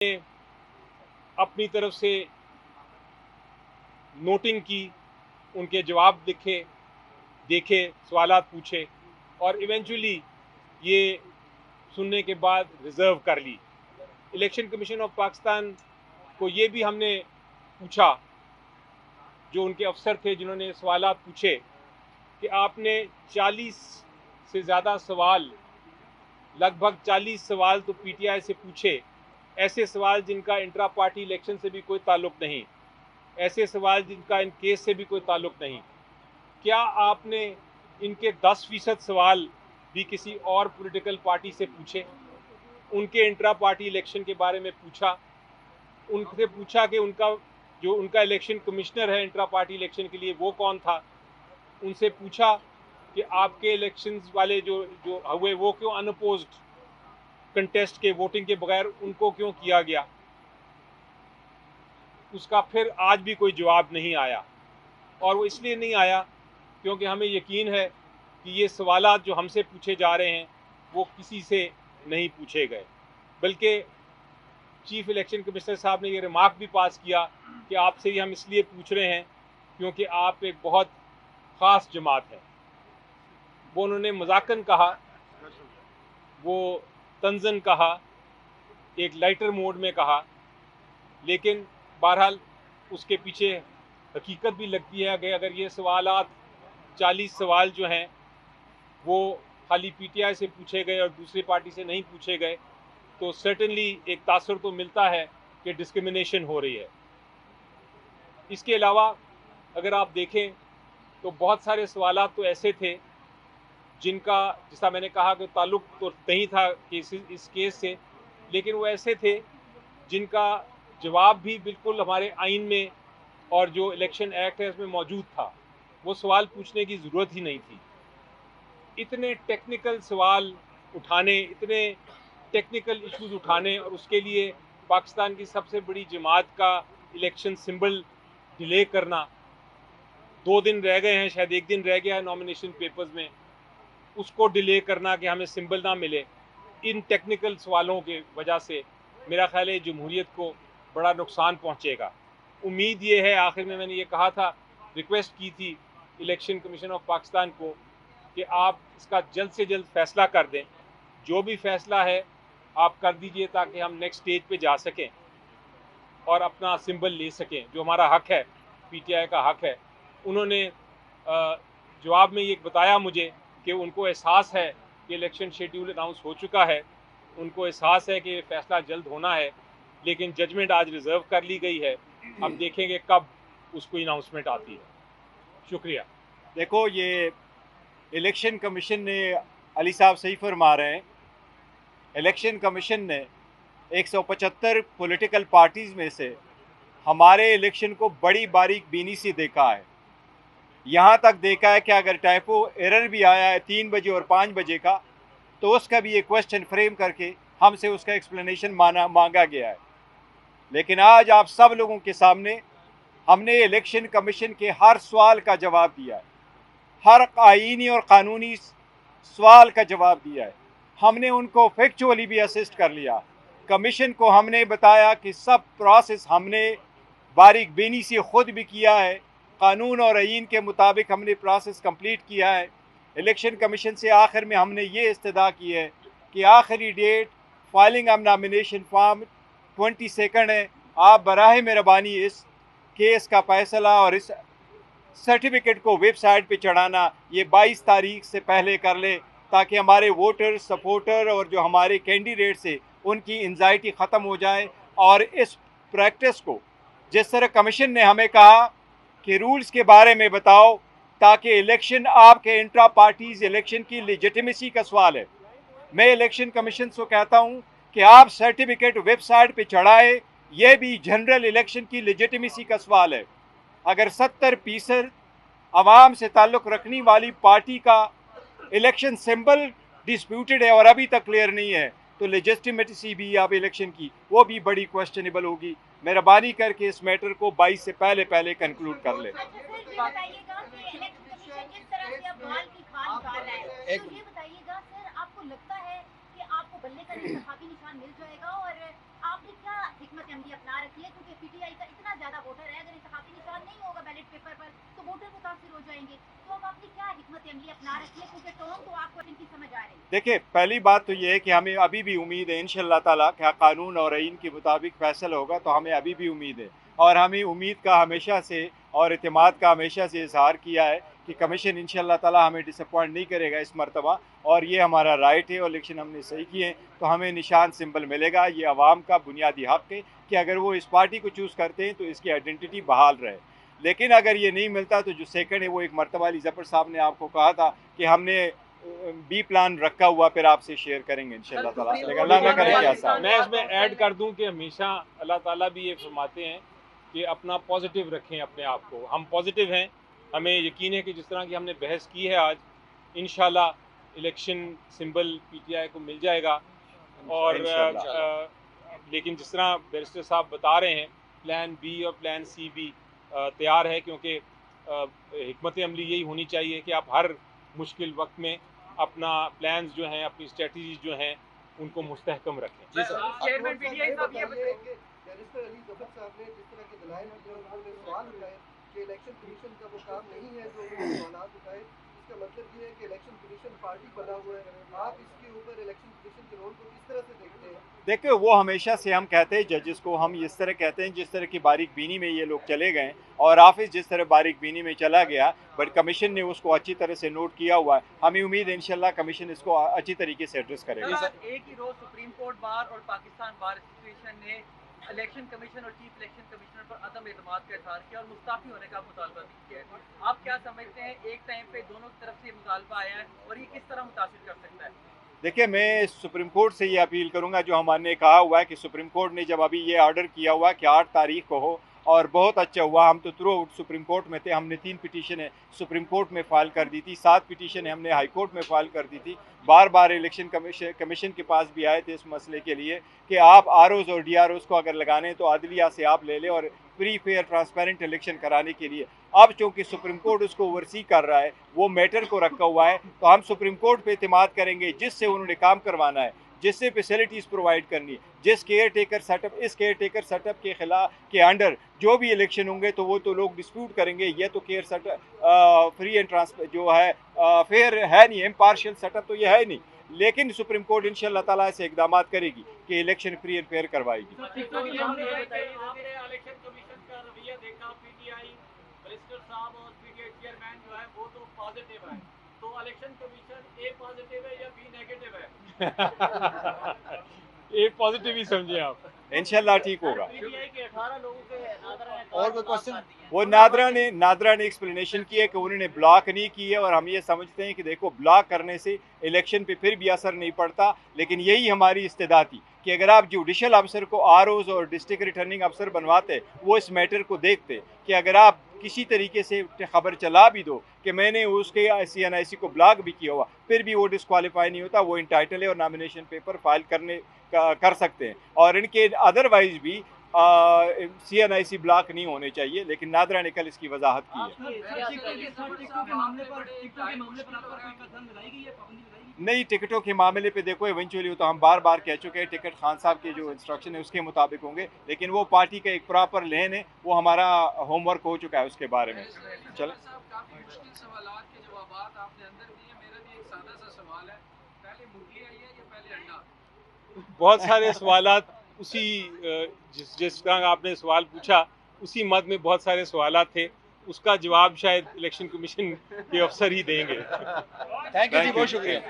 ने अपनी तरफ से नोटिंग की, उनके जवाब देखे, सवालात पूछे और इवेंचुअली ये सुनने के बाद रिजर्व कर ली। इलेक्शन कमीशन ऑफ पाकिस्तान को ये भी हमने पूछा, जो उनके अफसर थे जिन्होंने सवालात पूछे, कि आपने 40 से ज़्यादा सवाल, लगभग 40 सवाल तो पीटीआई से पूछे, ऐसे सवाल जिनका इंट्रा पार्टी इलेक्शन से भी कोई ताल्लुक नहीं, ऐसे सवाल जिनका इन केस से भी कोई ताल्लुक नहीं। क्या आपने इनके 10% सवाल भी किसी और पॉलिटिकल पार्टी से पूछे? उनके इंट्रा पार्टी इलेक्शन के बारे में पूछा, उनसे पूछा कि उनका इलेक्शन कमिश्नर है इंट्रा पार्टी इलेक्शन के लिए, वो कौन था? उनसे पूछा कि आपके इलेक्शंस वाले जो जो हुए वो क्यों अनअपोज्ड कंटेस्ट के, वोटिंग के बगैर उनको क्यों किया गया? उसका फिर आज भी कोई जवाब नहीं आया, और वो इसलिए नहीं आया क्योंकि हमें यकीन है कि ये सवालात जो हमसे पूछे जा रहे हैं वो किसी से नहीं पूछे गए, बल्कि चीफ इलेक्शन कमिश्नर साहब ने ये रिमार्क भी पास किया कि आपसे ये हम इसलिए पूछ रहे हैं क्योंकि आप एक बहुत ख़ास जमात है। वो उन्होंने मजाकन कहा, वो तंजन कहा, एक लाइटर मोड में कहा, लेकिन बहरहाल उसके पीछे हकीकत भी लगती है कि अगर ये सवालात 40 सवाल जो हैं वो खाली पीटीआई से पूछे गए और दूसरी पार्टी से नहीं पूछे गए, तो सर्टेनली एक तासर तो मिलता है कि डिस्क्रिमिनेशन हो रही है। इसके अलावा अगर आप देखें तो बहुत सारे सवालात तो ऐसे थे जिनका, जैसा मैंने कहा कि ताल्लुक तो नहीं था इस केस से, लेकिन वो ऐसे थे जिनका जवाब भी बिल्कुल हमारे आइन में और जो इलेक्शन एक्ट है उसमें मौजूद था। वो सवाल पूछने की ज़रूरत ही नहीं थी। इतने टेक्निकल सवाल उठाने, इतने टेक्निकल इश्यूज उठाने, और उसके लिए पाकिस्तान की सबसे बड़ी जमात का इलेक्शन सिंबल डिले करना, 2 दिन रह गए हैं, शायद 1 दिन रह गया है नॉमिनेशन पेपर्स में, उसको डिले करना कि हमें सिंबल ना मिले, इन टेक्निकल सवालों के वजह से मेरा ख्याल है जमहूरियत को बड़ा नुकसान पहुंचेगा। उम्मीद ये है, आखिर में मैंने ये कहा था, रिक्वेस्ट की थी इलेक्शन कमीशन ऑफ पाकिस्तान को कि आप इसका जल्द से जल्द फैसला कर दें। जो भी फैसला है आप कर दीजिए ताकि हम नेक्स्ट स्टेज पे जा सकें और अपना सिंबल ले सकें, जो हमारा हक है, पीटीआई का हक है। उन्होंने जवाब में ये बताया मुझे कि उनको एहसास है कि इलेक्शन शेड्यूल अनाउंस हो चुका है, उनको एहसास है कि फैसला जल्द होना है, लेकिन जजमेंट आज रिजर्व कर ली गई है। अब देखेंगे कब उसको अनाउंसमेंट आती है। शुक्रिया। देखो, ये इलेक्शन कमीशन ने, अली साहब सही फरमा रहे हैं, इलेक्शन कमीशन ने 175 पॉलिटिकल पार्टीज़ में से हमारे इलेक्शन को बड़ी बारीक बीनी से देखा है। यहाँ तक देखा है कि अगर टाइपो एरर भी आया है 3 बजे और 5 बजे का, तो उसका भी एक क्वेश्चन फ्रेम करके हमसे उसका एक्सप्लेनेशन मांगा गया है। लेकिन आज आप सब लोगों के सामने हमने इलेक्शन कमीशन के हर सवाल का जवाब दिया है, हर आईनी और कानूनी सवाल का जवाब दिया है। हमने उनको फैक्चुअली भी असिस्ट कर लिया। कमीशन को हमने बताया कि सब प्रोसेस हमने बारीक बीनी से खुद भी किया है, कानून और आईन के मुताबिक हमने प्रोसेस कंप्लीट किया है। इलेक्शन कमीशन से आखिर में हमने ये इस्तदा की है कि आखिरी date filing of nomination form 22 है। आप बराह मेहरबानी इस केस का फैसला और इस सर्टिफिकेट को वेबसाइट पे चढ़ाना ये 22 तारीख से पहले कर ले, ताकि हमारे वोटर, सपोर्टर और जो हमारे कैंडिडेट्स हैं उनकी एंजाइटी ख़त्म हो जाए। और इस प्रैक्टिस को, जिस तरह कमीशन ने हमें कहा कि रूल्स के बारे में बताओ, ताकि इलेक्शन आपके इंट्रा पार्टीज इलेक्शन की लेजिटिमेसी का सवाल है। मैं इलेक्शन कमीशन से कहता हूं कि आप सर्टिफिकेट वेबसाइट पे चढ़ाए, ये भी जनरल इलेक्शन की लेजिटिमेसी का सवाल है। अगर 70% आवाम से ताल्लुक़ रखने वाली पार्टी का इलेक्शन सिंबल डिस्प्यूटेड है और अभी तक क्लियर नहीं है, तो लेजिटिमेसी भी आप इलेक्शन की वो भी बड़ी क्वेश्चनएबल होगी। मेहरबानी करके इस मैटर को 22 से पहले कंक्लूड कर ले। आपको लगता है कि आपको बल्ले का इंतखाबी निशान मिल जाएगा, और आपने क्या इसलिए क्योंकि पीटीआई का इतना ज्यादा वोटर है, अगर इंतखाबी निशान नहीं होगा बैलेट पेपर पर तो वोटर मुतासिर हो जाएंगे। तो अब आपने क्या हिकमत अमली अपना रखी है, क्योंकि टोन तो आपको इनकी समझ आ रही है। देखिए, पहली बात तो ये है कि हमें अभी भी उम्मीद है इंशाअल्लाह ताला क्या कानून और आईन के मुताबिक फैसला होगा, तो हमें अभी भी उम्मीद है और हमें उम्मीद का हमेशा से और इत्मीद का हमेशा से इजहार किया है कि कमीशन इंशाअल्लाह ताला हमें डिसअपॉइंट नहीं करेगा इस मरतबा, और ये हमारा राइट है और इलेक्शन हमने सही किए हैं तो हमें निशान सिंबल मिलेगा। ये आवाम का बुनियादी हक़ है कि अगर वो इस पार्टी को चूज़ करते हैं तो इसकी आइडेंटिटी बहाल रहे। लेकिन अगर ये नहीं मिलता तो जो सेकंड है वो एक मरतबा अली ज़फ़र साहब ने आपको कहा था कि हमने बी प्लान रखा हुआ, फिर आपसे शेयर करेंगे इंशाअल्लाह ताला। लेकिन अल्लाह ना करे क्या साहब। मैं इसमें ऐड कर दूं कि हमेशा अल्लाह ताला भी ये फरमाते हैं कि अपना पॉजिटिव रखें अपने आप को। हम पॉजिटिव हैं, हमें यकीन है कि जिस तरह की हमने बहस की है आज, इंशाल्लाह इलेक्शन सिंबल पीटीआई को मिल जाएगा। और लेकिन जिस तरह बैरिस्टर साहब बता रहे हैं, प्लान बी और प्लान सी भी तैयार है, क्योंकि हिकमत अमली यही होनी चाहिए कि आप हर मुश्किल वक्त में अपना प्लान्स जो हैं, अपनी स्ट्रेटजीज जो हैं, उनको मुस्तहकम रखें। चेयरमैन पीटीआई साहब ये बैरिस्टर अली ज़फ़र साहब ने जिस तरह के दलाइल जो उन्होंने सवाल उठाए कि इलेक्शन कमीशन का वो काम नहीं है जो उन्होंने सवाल उठाए, इसका मतलब ये है कि इलेक्शन कमीशन पार्टी बना हुआ है। आप इसके ऊपर इलेक्शन कमीशन के रोल को किस तरह से देखते हैं? देखिए, वो हमेशा से हम कहते हैं जजेस को, हम इस तरह कहते हैं जिस तरह की बारीक बीनी में ये लोग चले गए और ऑफिस जिस तरह बारीक बीनी में चला गया, बट कमीशन ने उसको अच्छी तरह से नोट किया हुआ है। हमें उम्मीद है इंशाल्लाह कमीशन इसको अच्छी तरीके से एड्रेस करेगा। एक ही रोज सुप्रीम कोर्ट बार और पाकिस्तान बार एसोसिएशन ने इलेक्शन कमीशन और चीफ इलेक्शन कमिश्नर पर अदम एतमाद का इजहार किया और मुस्ताफी होने का मुतालबा भी किया है। आप क्या समझते हैं, एक टाइम पे दोनों की तरफ से मुतालबा आया है और ये किस तरह मुतासिर कर सकता है? देखिए, मैं सुप्रीम कोर्ट से ये अपील करूंगा, जो हमारे कहा हुआ है कि सुप्रीम कोर्ट ने जब अभी ये ऑर्डर किया हुआ कि 8 तारीख को हो, और बहुत अच्छा हुआ, हम तो थ्रू आउट सुप्रीम कोर्ट में थे। हमने 3 पिटीशन है सुप्रीम कोर्ट में फ़ाइल कर दी थी, 7 पिटीशन है हमने हाई कोर्ट में फ़ाइल कर दी थी। बार बार इलेक्शन कमीशन के पास भी आए थे इस मसले के लिए कि आप आरओज़ और डीआरओज़ को अगर लगाने तो अदलिया से आप ले लें और फ्री फेयर ट्रांसपेरेंट इलेक्शन कराने के लिए। अब चूँकि सुप्रीम कोर्ट उसको ओवरसी कर रहा है, वो मैटर को रखा हुआ है, तो हम सुप्रीम कोर्ट पे इत्मीद करेंगे जिससे उन्होंने काम करवाना है, जिससे फैसिलिटीज़ प्रोवाइड करनी है, जिस केयर टेकर सेटअप, इस केयर टेकर सेटअप के खिलाफ के अंडर जो भी इलेक्शन होंगे तो वो तो लोग डिस्प्यूट करेंगे। ये तो care setup free and transparent जो है फेयर है नहीं, इम्पार्शियल सेटअप तो ये है नहीं। लेकिन सुप्रीम कोर्ट इंशाअल्लाह ताला ऐसे इकदाम करेगी कि इलेक्शन फ्री एंड फेयर करवाएगी। इलेक्शन कमीशन का रवैया देखा, पीटीआई बैरिस्टर साहब और पीटीआई चेयरमैन जो है वो तो पॉजिटिव है, तो इलेक्शन कमीशन ए पॉजिटिव है या बी नेगेटिव है? एक पॉजिटिव ही समझे आप। इंशाल्लाह ठीक होगा। पीटीआई के 18 लोगों के और कोई क्वेश्चन? वो नादरा ने एक्सप्लेनेशन की है कि उन्होंने ब्लॉक नहीं की है, और हम ये समझते हैं कि देखो, ब्लॉक करने से इलेक्शन पे फिर भी असर नहीं पड़ता, लेकिन यही हमारी इस्तेदा थी कि अगर आप जुडिशल अफसर को आरओज़ और डिस्ट्रिक्ट रिटर्निंग अफसर बनवाते, वो इस मैटर को देखते कि अगर आप किसी तरीके से खबर चला भी दो कि मैंने उसके CNIC को ब्लॉक भी किया हुआ, फिर भी वो डिस्क्वालीफाई नहीं होता, वो इंटाइटल है और नॉमिनेशन पेपर फाइल कर सकते हैं। और इनके अदरवाइज भी CNIC ब्लॉक नहीं होने चाहिए, लेकिन नादरा ने कल इसकी वजाहत की है। नहीं, टिकटों के मामले पे देखो, इवेंचुअली तो हम बार बार कह चुके हैं, टिकट खान साहब के जो इंस्ट्रक्शन है उसके मुताबिक होंगे, लेकिन वो पार्टी का एक प्रॉपर लेन है, वो हमारा होमवर्क हो चुका है उसके बारे में। चलो, काफी मुश्किल सवालात के जवाबात आपने अंदर दिए। मेरा भी एक सादा सा सवाल है, पहले मुर्गी आई है या पहले अंडा? बहुत सारे सवालात उसी जिस तरह आपने सवाल पूछा उसी मद में बहुत सारे सवालात थे, उसका जवाब शायद इलेक्शन कमीशन के अफसर ही देंगे। थैंक यू जी, बहुत शुक्रिया।